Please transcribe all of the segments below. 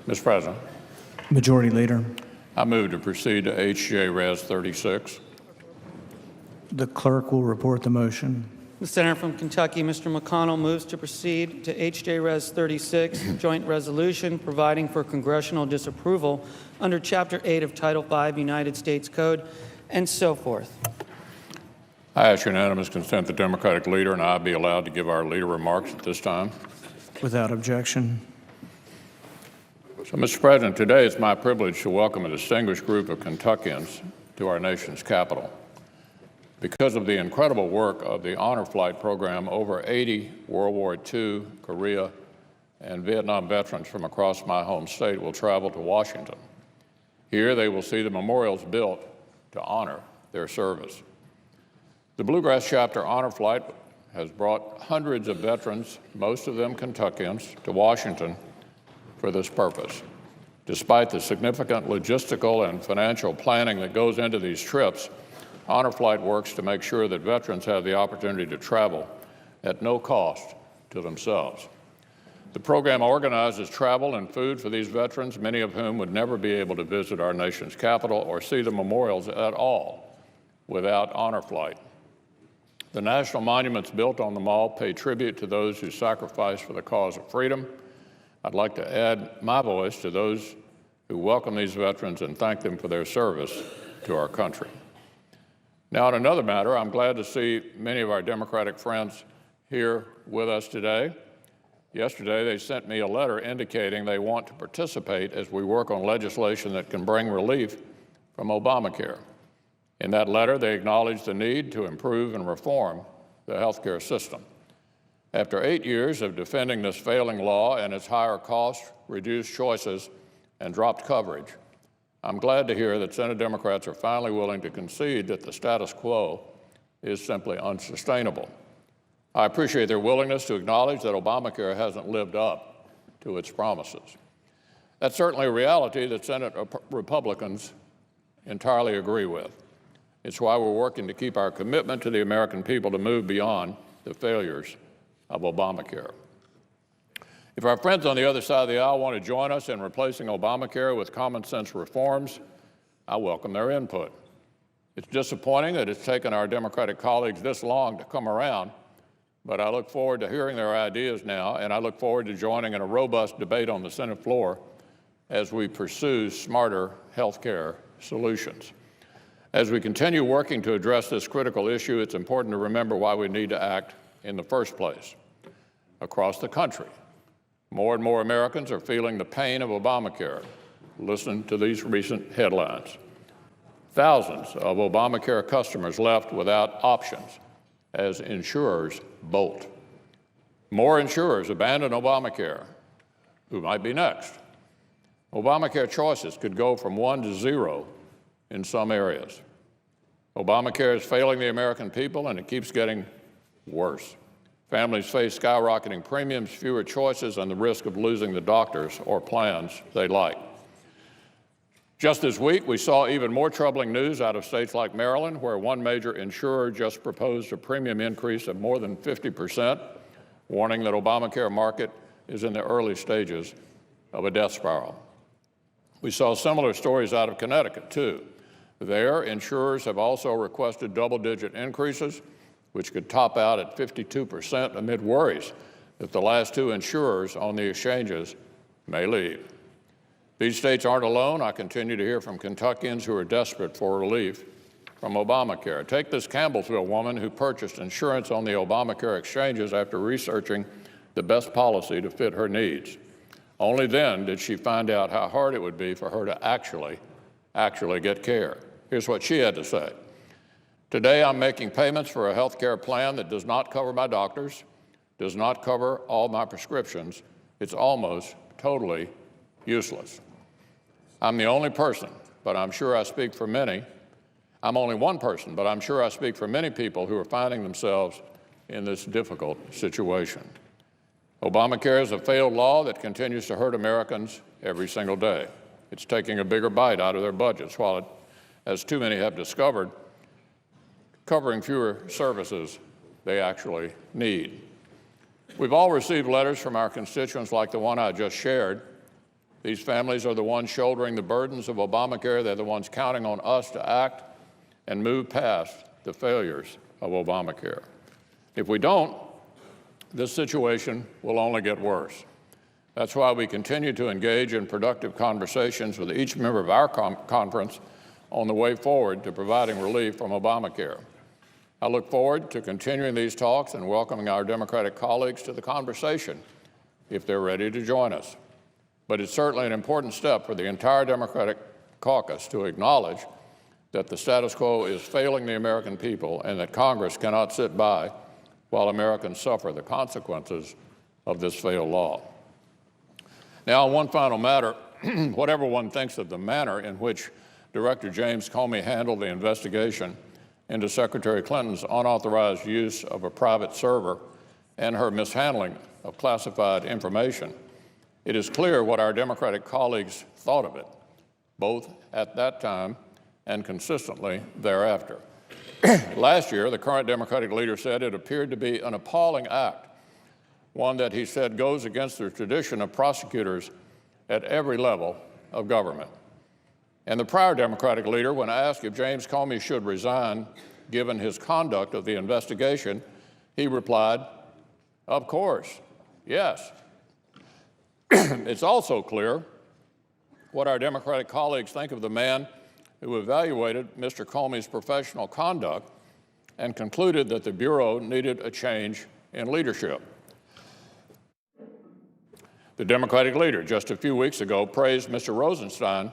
Mr. President, Majority Leader. I move to proceed to H.J. Res. 36. The clerk will report the motion. The Senator from Kentucky, Mr. McConnell, moves to proceed to H.J. Res. 36, joint resolution providing for congressional disapproval under Chapter 8 of Title 5 United States Code, and so forth. I ask unanimous consent the Democratic leader and I be allowed to give our leader remarks at this time. Without objection. So, Mr. President, today it's my privilege to welcome a distinguished group of Kentuckians to our nation's capital. Because of the incredible work of the Honor Flight program, over 80 World War II, Korea, and Vietnam veterans from across my home state will travel to Washington. Here they will see the memorials built to honor their service. The Bluegrass Chapter Honor Flight has brought hundreds of veterans, most of them Kentuckians, to Washington for this purpose. Despite the significant logistical and financial planning that goes into these trips, Honor Flight works to make sure that veterans have the opportunity to travel at no cost to themselves. The program organizes travel and food for these veterans, many of whom would never be able to visit our nation's capital or see the memorials at all without Honor Flight. The national monuments built on the mall pay tribute to those who sacrificed for the cause of freedom. I'd like to add my voice to those who welcome these veterans and thank them for their service to our country. Now, on another matter, I'm glad to see many of our Democratic friends here with us today. Yesterday, they sent me a letter indicating they want to participate as we work on legislation that can bring relief from Obamacare. In that letter, they acknowledge the need to improve and reform the health care system. After 8 years of defending this failing law and its higher costs, reduced choices, and dropped coverage, I'm glad to hear that Senate Democrats are finally willing to concede that the status quo is simply unsustainable. I appreciate their willingness to acknowledge that Obamacare hasn't lived up to its promises. That's certainly a reality that Senate Republicans entirely agree with. It's why we're working to keep our commitment to the American people to move beyond the failures of Obamacare. If our friends on the other side of the aisle want to join us in replacing Obamacare with common sense reforms, I welcome their input. It's disappointing that it's taken our Democratic colleagues this long to come around, but I look forward to hearing their ideas now, and I look forward to joining in a robust debate on the Senate floor as we pursue smarter health care solutions. As we continue working to address this critical issue, it's important to remember why we need to act in the first place. Across the country, more and more Americans are feeling the pain of Obamacare. Listen to these recent headlines. Thousands of Obamacare customers left without options as insurers bolt. More insurers abandon Obamacare. Who might be next? Obamacare choices could go from 1 to 0 in some areas. Obamacare is failing the American people, and it keeps getting worse. Families face skyrocketing premiums, fewer choices, and the risk of losing the doctors or plans they like. Just this week, we saw even more troubling news out of states like Maryland, where one major insurer just proposed a premium increase of more than 50%, warning that Obamacare market is in the early stages of a death spiral. We saw similar stories out of Connecticut, too. There, insurers have also requested double-digit increases, which could top out at 52% amid worries that the last 2 insurers on the exchanges may leave. These states aren't alone. I continue to hear from Kentuckians who are desperate for relief from Obamacare. Take this Campbellsville woman who purchased insurance on the Obamacare exchanges after researching the best policy to fit her needs. Only then did she find out how hard it would be for her to actually get care. Here's what she had to say. Today, I'm making payments for a health care plan that does not cover my doctors, does not cover all my prescriptions. It's almost totally useless. I'm the only person, but I'm sure I speak for many. I'm only one person, but I'm sure I speak for many people who are finding themselves in this difficult situation. Obamacare is a failed law that continues to hurt Americans every single day. It's taking a bigger bite out of their budgets, while it, as too many have discovered, covering fewer services they actually need. We've all received letters from our constituents like the one I just shared, These families are the ones shouldering the burdens of Obamacare. They're the ones counting on us to act and move past the failures of Obamacare. If we don't, this situation will only get worse. That's why we continue to engage in productive conversations with each member of our conference on the way forward to providing relief from Obamacare. I look forward to continuing these talks and welcoming our Democratic colleagues to the conversation if they're ready to join us. But it's certainly an important step for the entire Democratic caucus to acknowledge that the status quo is failing the American people and that Congress cannot sit by while Americans suffer the consequences of this failed law. Now, on one final matter, whatever one thinks of the manner in which Director James Comey handled the investigation into Secretary Clinton's unauthorized use of a private server and her mishandling of classified information, it is clear what our Democratic colleagues thought of it, both at that time and consistently thereafter. Last year, the current Democratic leader said it appeared to be an appalling act, one that he said goes against the tradition of prosecutors at every level of government. And the prior Democratic leader, when asked if James Comey should resign given his conduct of the investigation, he replied, "Of course, yes." It's also clear what our Democratic colleagues think of the man who evaluated Mr. Comey's professional conduct and concluded that the Bureau needed a change in leadership. The Democratic leader just a few weeks ago praised Mr. Rosenstein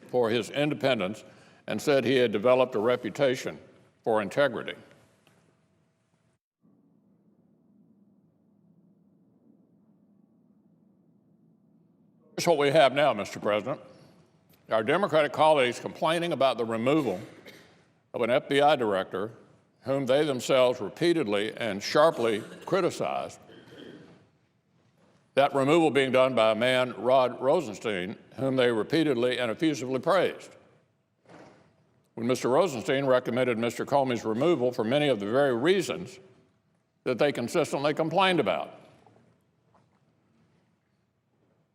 for his independence and said he had developed a reputation for integrity. Here's what we have now, Mr. President. Our Democratic colleagues complaining about the removal of an FBI director whom they themselves repeatedly and sharply criticized, that removal being done by a man, Rod Rosenstein, whom they repeatedly and effusively praised. When Mr. Rosenstein recommended Mr. Comey's removal for many of the very reasons that they consistently complained about.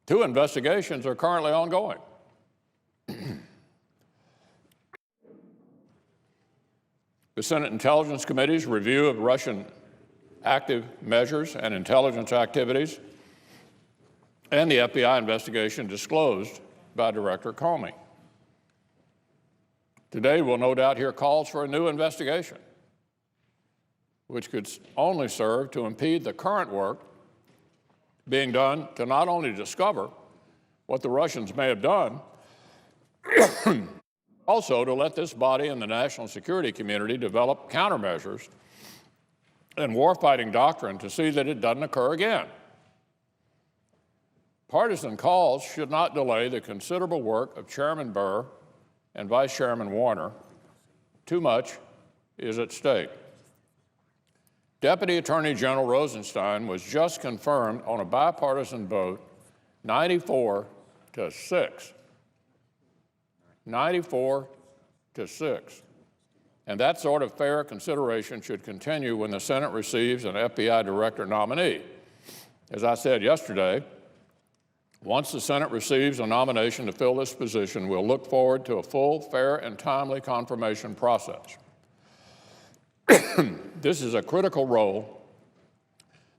2 investigations are currently ongoing. The Senate Intelligence Committee's review of Russian active measures and intelligence activities and the FBI investigation disclosed by Director Comey. Today, we'll no doubt hear calls for a new investigation, which could only serve to impede the current work being done to not only discover what the Russians may have done, also to let this body and the national security community develop countermeasures and warfighting doctrine to see that it doesn't occur again. Partisan calls should not delay the considerable work of Chairman Burr and Vice Chairman Warner. Too much is at stake. Deputy Attorney General Rosenstein was just confirmed on a bipartisan vote, 94 to 6. 94 to 6. And that sort of fair consideration should continue when the Senate receives an FBI director nominee. As I said yesterday, once the Senate receives a nomination to fill this position, we'll look forward to a full, fair, and timely confirmation process. This is a critical role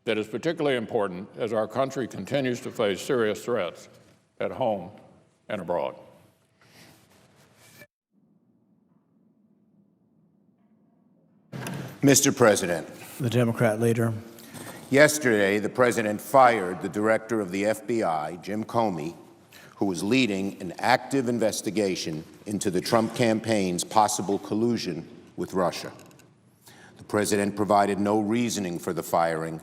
that is particularly important as our country continues to face serious threats at home and abroad. Mr. President, The Democrat leader. yesterday the President fired the director of the FBI, Jim Comey, who was leading an active investigation into the Trump campaign's possible collusion with Russia. The President provided no reasoning for the firing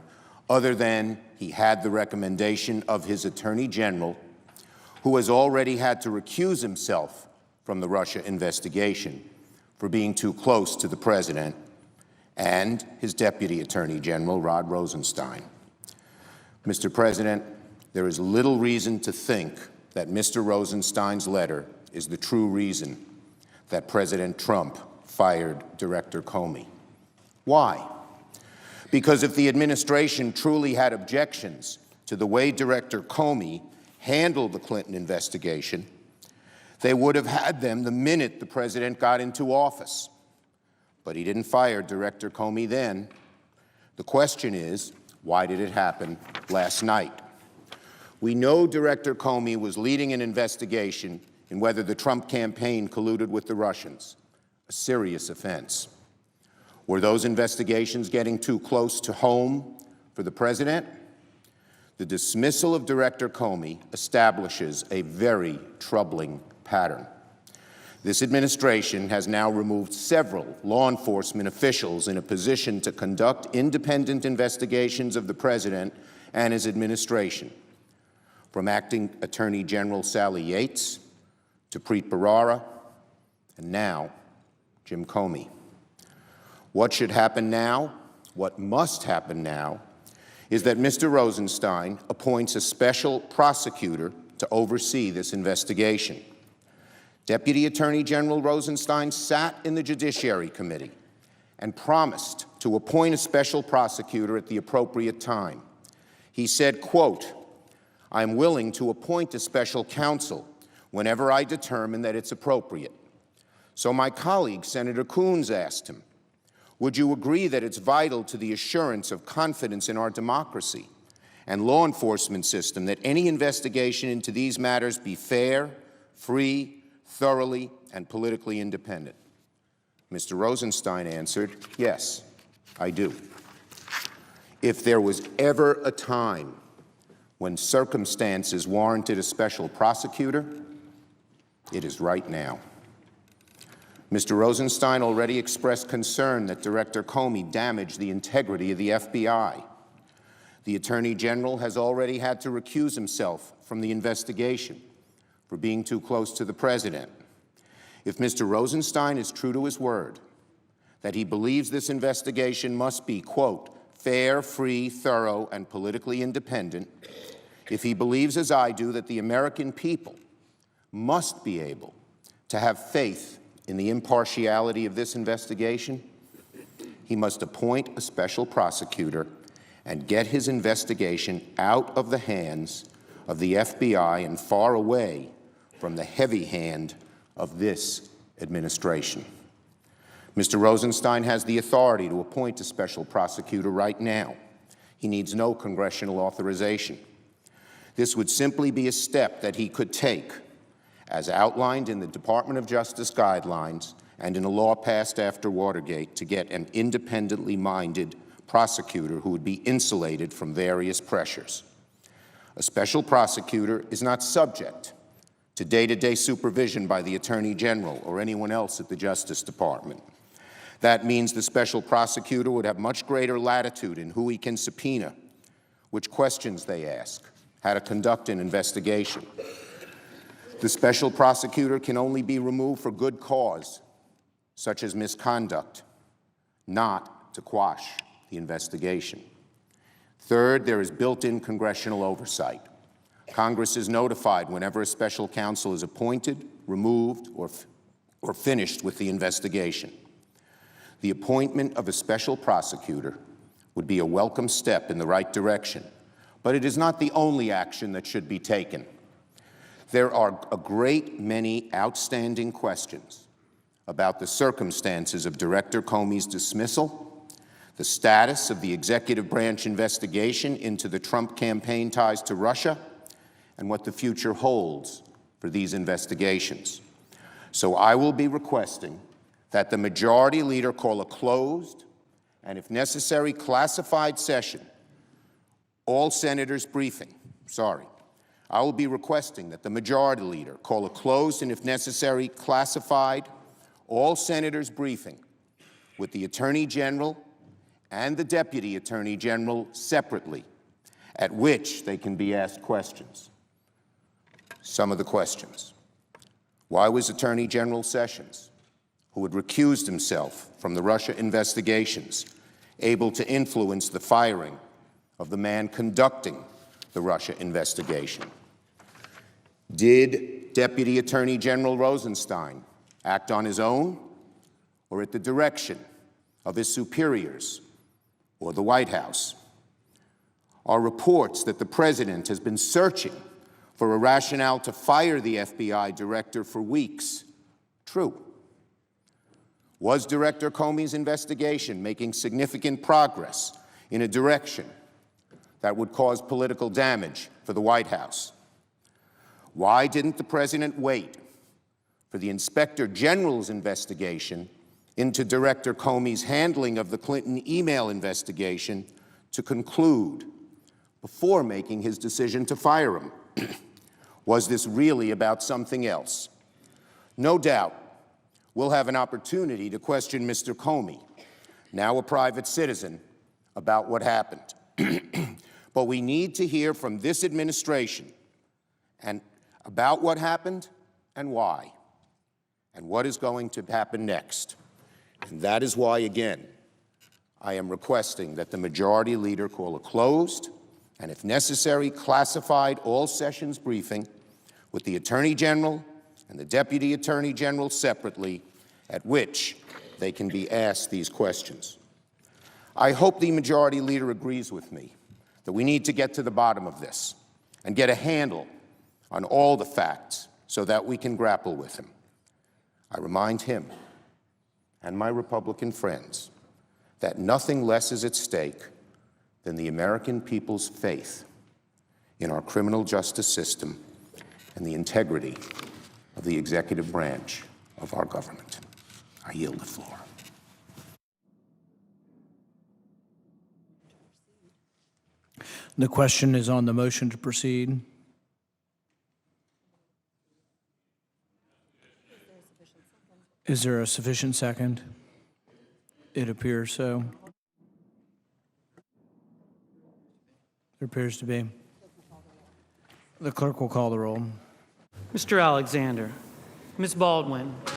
other than he had the recommendation of his Attorney General, who has already had to recuse himself from the Russia investigation for being too close to the President, and his Deputy Attorney General, Rod Rosenstein. Mr. President, there is little reason to think that Mr. Rosenstein's letter is the true reason that President Trump fired Director Comey. Why? Because if the administration truly had objections to the way Director Comey handle the Clinton investigation, they would have had them the minute the president got into office. But he didn't fire Director Comey then. The question is, why did it happen last night? We know Director Comey was leading an investigation in whether the Trump campaign colluded with the Russians, a serious offense. Were those investigations getting too close to home for the president? The dismissal of Director Comey establishes a very troubling pattern. This administration has now removed several law enforcement officials in a position to conduct independent investigations of the president and his administration, from Acting Attorney General Sally Yates to Preet Bharara, and now Jim Comey. What should happen now, what must happen now, is that Mr. Rosenstein appoints a special prosecutor to oversee this investigation. Deputy Attorney General Rosenstein sat in the Judiciary Committee and promised to appoint a special prosecutor at the appropriate time. He said, quote, "I'm willing to appoint a special counsel whenever I determine that it's appropriate." So my colleague, Senator Coons, asked him, would you agree that it's vital to the assurance of confidence in our democracy and law enforcement system that any investigation into these matters be fair, free, thoroughly, and politically independent? Mr. Rosenstein answered, yes, I do. If there was ever a time when circumstances warranted a special prosecutor, it is right now. Mr. Rosenstein already expressed concern that Director Comey damaged the integrity of the FBI. The Attorney General has already had to recuse himself from the investigation for being too close to the president. If Mr. Rosenstein is true to his word, that he believes this investigation must be, quote, fair, free, thorough, and politically independent, if he believes, as I do, that the American people must be able to have faith in the impartiality of this investigation, he must appoint a special prosecutor and get his investigation out of the hands of the FBI and far away from the heavy hand of this administration. Mr. Rosenstein has the authority to appoint a special prosecutor right now. He needs no congressional authorization. This would simply be a step that he could take, as outlined in the Department of Justice guidelines and in a law passed after Watergate, to get an independently minded prosecutor who would be insulated from various pressures. A special prosecutor is not subject to day-to-day supervision by the Attorney General or anyone else at the Justice Department. That means the special prosecutor would have much greater latitude in who he can subpoena, which questions they ask, how to conduct an investigation. The special prosecutor can only be removed for good cause, such as misconduct, not to quash the investigation. Third, there is built-in congressional oversight. Congress is notified whenever a special counsel is appointed, removed, or finished with the investigation. The appointment of a special prosecutor would be a welcome step in the right direction, but it is not the only action that should be taken. There are a great many outstanding questions about the circumstances of Director Comey's dismissal, the status of the executive branch investigation into the Trump campaign ties to Russia, and what the future holds for these investigations. So I will be requesting that the Majority Leader call a closed and, if necessary, classified session, all senators briefing. I will be requesting that the Majority Leader call a closed and, if necessary, classified, all senators briefing with the Attorney General and the Deputy Attorney General separately, at which they can be asked questions. Some of the questions. Why was Attorney General Sessions, who had recused himself from the Russia investigations, able to influence the firing of the man conducting the Russia investigation? Did Deputy Attorney General Rosenstein act on his own or at the direction of his superiors or the White House? Are reports that the President has been searching for a rationale to fire the FBI director for weeks. True. Was Director Comey's investigation making significant progress in a direction that would cause political damage for the White House? Why didn't the president wait for the Inspector General's investigation into Director Comey's handling of the Clinton email investigation to conclude before making his decision to fire him? Was this really about something else? No doubt, we'll have an opportunity to question Mr. Comey, now a private citizen, about what happened. But we need to hear from this administration and about what happened and why, and what is going to happen next. And that is why, again, I am requesting that the Majority Leader call a closed and, if necessary, classified all-sessions briefing with the Attorney General and the Deputy Attorney General separately, at which they can be asked these questions. I hope the Majority Leader agrees with me that we need to get to the bottom of this and get a handle on all the facts so that we can grapple with him. I remind him and my Republican friends that nothing less is at stake than the American people's faith in our criminal justice system and the integrity of the executive branch of our government. I yield the floor. The question is on the motion to proceed. Is there a sufficient second? It appears so. There appears to be. The clerk will call the roll. Mr. Alexander, Ms. Baldwin,